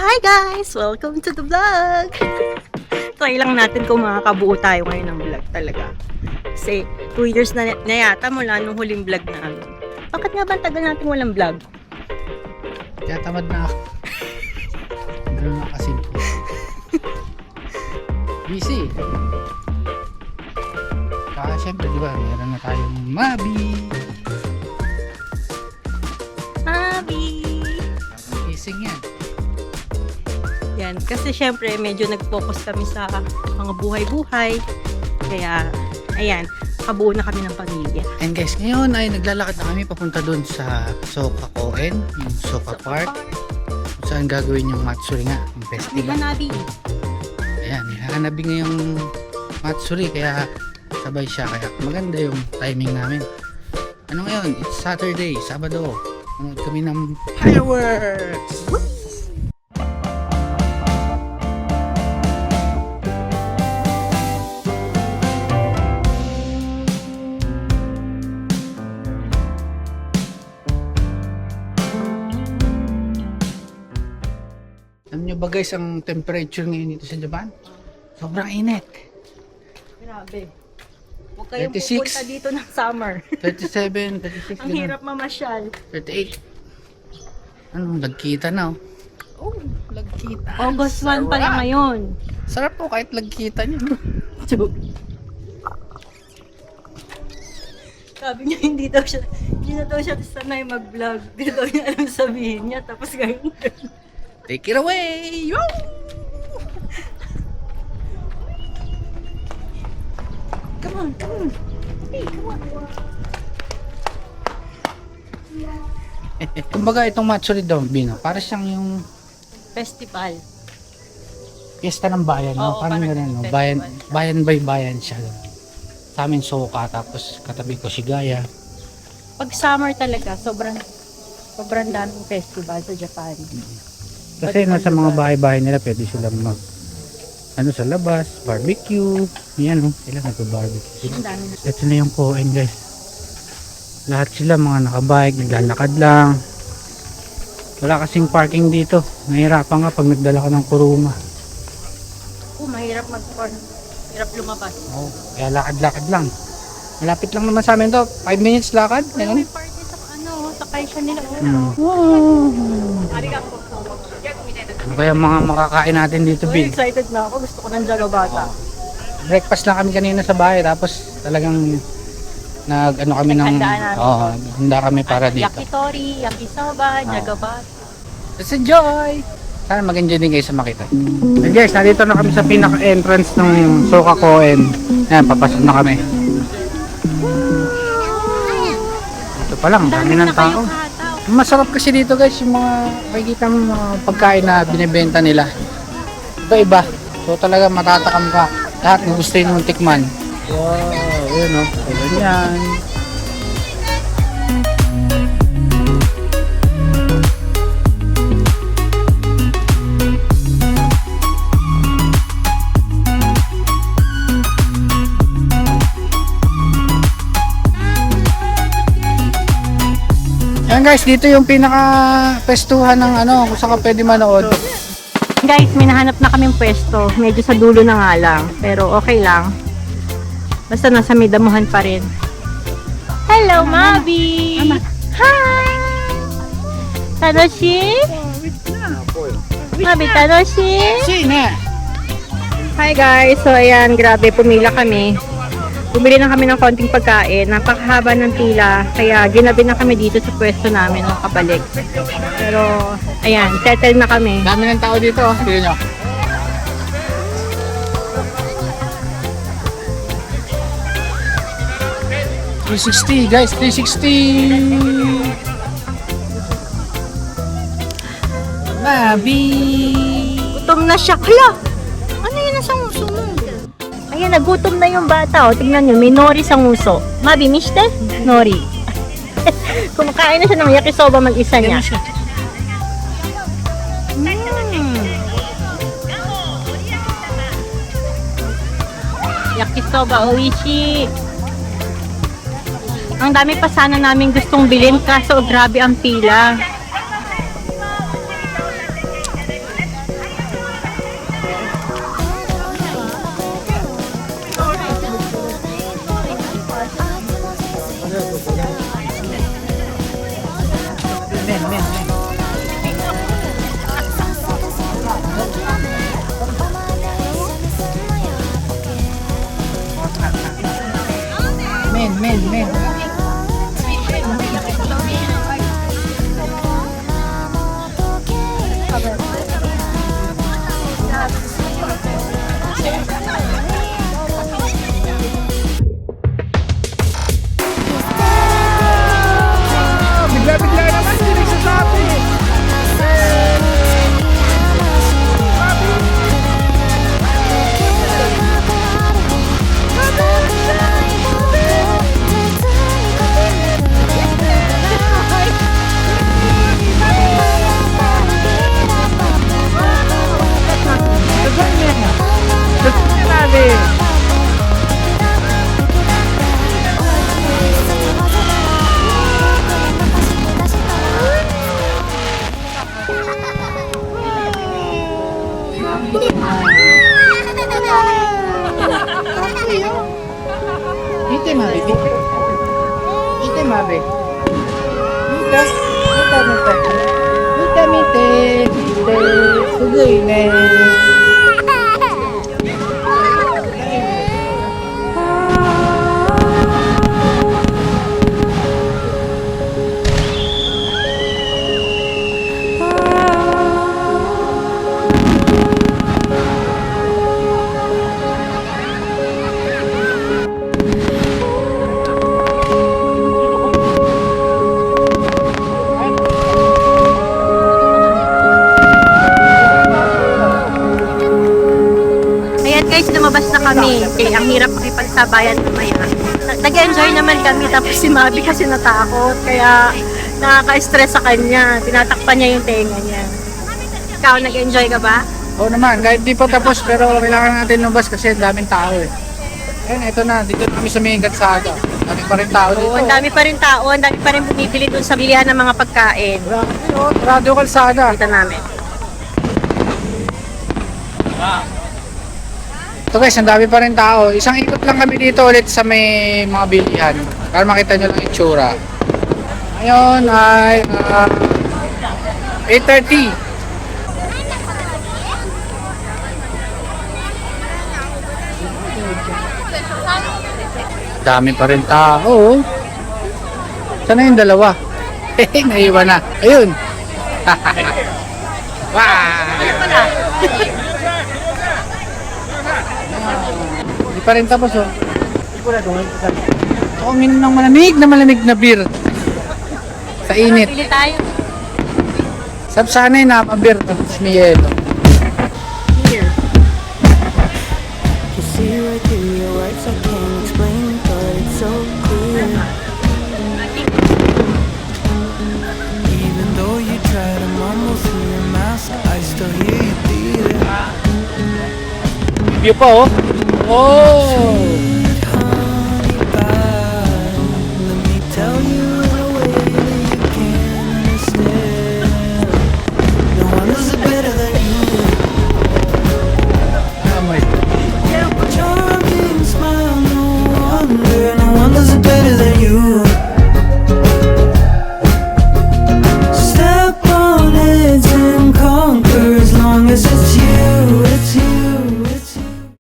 Hi guys! Welcome to the vlog! Try lang natin kung makakabuo tayo ngayon ng vlog talaga. Kasi 2 years na yata mula nung huling vlog namin. Bakit nga ba ang tagal natin walang vlog? Kaya tamad na ako. Ganun na kasimple. Busy. Kaya syempre diba, meron na tayong Mabi. Mabi! Gising yan. Yan, kasi syempre medyo nag-focus kami sa mga buhay-buhay. Kaya, ayan, kabuo na kami ng pamilya. And guys, ngayon ay naglalakad na kami papunta dun sa Soka Koen, yung Soka Park. Kung saan gagawin yung Matsuri nga, yung Di ba, festival. Nabi? Ayan, hahanabi ngayong Matsuri, kaya sabay siya. Kaya maganda yung timing namin. Ano ngayon? It's Saturday, Sabado. Manood kami ng fireworks! Alam nyo ba guys, ang temperature ngayon dito sa Japan? Sobrang init. Grabe. Huwag kayong 36. pupunta dito ng summer. 37, 36, Ang hirap mamasyal. 38. Anong lagkita na oh. Oh, Lagkita. August 1 pa lang ngayon. Sarap po kahit lagkita nyo. Tiyog. Sabi niya hindi na daw siya sanay mag-vlog. Hindi daw niya alam sabihin niya. Tapos ngayon. Take it away! Yo! Come on, come on. Hey, come on. Kumbaga itong Matsuri daw, Bino, para siyang yung Festival. piyesta ng bayan, no? Oo, Parang parang gano'n, no? festival. Bayan by bayan siya. Sa amin Soka, tapos katabi ko Shigaya. Pag summer talaga, sobrang daming festival sa Japan. Kasi nasa mga bahay-bahay nila, pwede silang mag sa labas, barbecue. Yan, no? Sila nag-barbecue. Ang dami. Ito na yung Koen, guys. Lahat sila mga nakabike, naglalakad lang. Wala kasing parking dito. Nahirapan nga pag nagdala ka ng kuruma. Mahirap mag-park. Hirap lumabas. Oh, kaya lakad-lakad lang. Malapit lang naman sa amin to. 5 minutes lakad. May Ganun. party sa sa kaisya nila. Wow. Ano kaya mga makakain natin dito, So, Bin? excited na ako. Gusto ko ng jalobata. Breakfast lang kami kanina sa bahay. Tapos talagang nag-ano kami ng... Naghandaan namin. Oo, handa kami para dito. Yakitori, yakisoba, jalobata. Let's enjoy! Sana mag-enjoy din kayo sa makita. And guys, nandito na kami sa pinaka-entrance ng Soka Koen. Ayan, papasok na kami. Ito pa lang, dami ng tao. Masarap kasi dito guys, yung mga makikita mo mga pagkain na binibenta nila. Iba-iba. So talaga matatakam ka. Lahat ng gusto mong tikman. Wow, yun o. Ganyan. Yan guys, dito yung pinaka-pestuhan ng kung saan ka pwede manood. Guys, may nahanap na kaming pwesto. Medyo sa dulo na nga lang. Pero okay lang. Basta nasa may damuhan pa rin. Hello, Mabi! Hi! Tanoshi? Mabi, Tanoshi? Sine! Hi guys! So ayan, grabe, pumila kami. Bumili na kami ng konting pagkain. Napakahaba ng pila. Kaya ginabi na kami dito sa pwesto namin ng kabalik. Pero, ayan, settle na kami. Dami ng tao dito, tignan nyo. $360 guys, $360. Mabi. Gutom na siya. Hala! Ano yun nasa nguso mo? Ayan, nagutom na yung bata. O, tignan nyo, may nori sa nguso. Mabi, mishte? Nori. Kumakain na siya ng yakisoba mag-isa niya. Yakisoba, oishi. Ang dami pa sana namin gustong bilhin kaso grabe ang pila. Dito, Mabe. Dito, Mabe. Dito. Dito, Dito. Sugoy na. Ayan guys, lumabas na kami. Okay, ang hirap makipagsabayan mamaya. Nag-enjoy naman kami, tapos si Mabi kasi natakot. Kaya nakaka-stress sa kanya. Tinatakpan niya yung tenga niya. Ikaw, nag-enjoy ka ba? Oo naman, kahit di pa tapos pero kailangan natin lumabas kasi ang daming tao eh. Ayun, ito na, dito na kami sa may Gatsada. Dami pa rin tao dito. Oo, ang dami pa rin tao. Ang dami pa rin bumibili dun sa bilihan ng mga pagkain. Radio Kalsada. Kita namin. Ito guys, ang dami pa rin tao. Isang ikot lang kami dito ulit sa may mga bilihan para makita nyo lang yung itsura. Ngayon ay 8:30. Dami pa rin tao. Sana yung dalawa? Naiwan na. Ayun. Wow! Hindi pa rin tapos oh. Ako uminom ng malamig na beer. Sa init. Pili tayo. Sanay na beer tapos may yelo. Here. You see right through your words, I can't explain, but it's so clear. Even though you try to mumble through your mask, I still hear you beat it. View pa oh. Oh!